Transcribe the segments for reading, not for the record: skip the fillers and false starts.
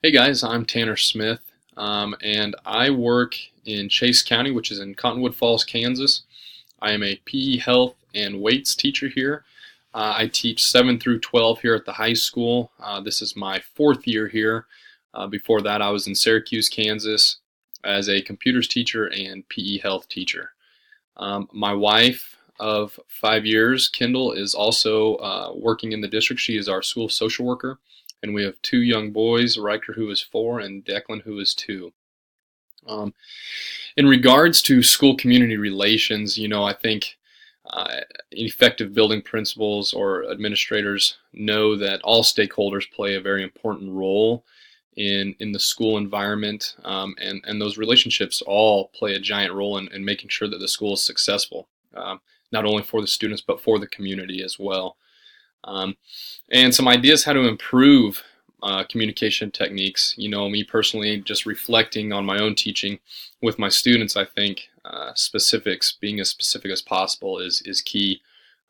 Hey guys, I'm Tanner Smith, and I work in Chase County, which is in Cottonwood Falls, Kansas. I am a PE health and weights teacher here. I teach 7 through 12 here at the high school. This is my fourth year here. Before that, I was in Syracuse, Kansas as a computers teacher and PE health teacher. My wife of 5 years, Kendall, is also working in the district. She is our school social worker, and we have two young boys, Riker, who is 4, and Declan, who is 2. Um, in regards to school community relations, I think effective building principals or administrators know that all stakeholders play a very important role in the school environment, and those relationships all play a giant role in making sure that the school is successful, not only for the students but for the community as well. Um, and some ideas how to improve communication techniques. Me personally, just reflecting on my own teaching with my students, I think specifics, being as specific as possible, is key,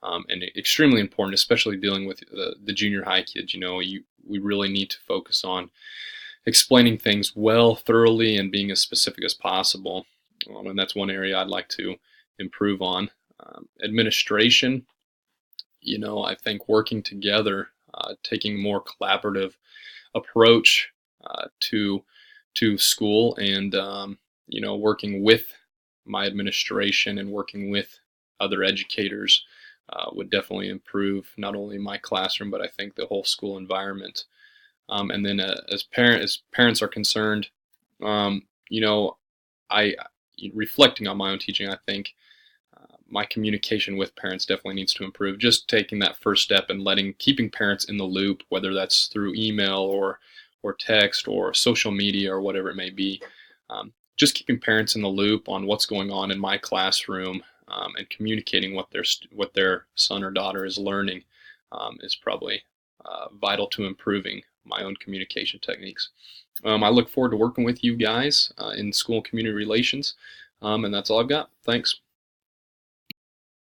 and extremely important, especially dealing with the junior high kids. We really need to focus on explaining things well, thoroughly, and being as specific as possible. And that's one area I'd like to improve on. Administration, I think working together, taking a more collaborative approach to school, and working with my administration and working with other educators would definitely improve not only my classroom but I think the whole school environment. And then as parents are concerned, um, you know, I reflecting on my own teaching, I think my communication with parents definitely needs to improve. Just taking that first step and keeping parents in the loop, whether that's through email or text or social media or whatever it may be. Just keeping parents in the loop on what's going on in my classroom, and communicating what their son or daughter is learning, is probably vital to improving my own communication techniques. I look forward to working with you guys in school community relations, and that's all I've got. Thanks.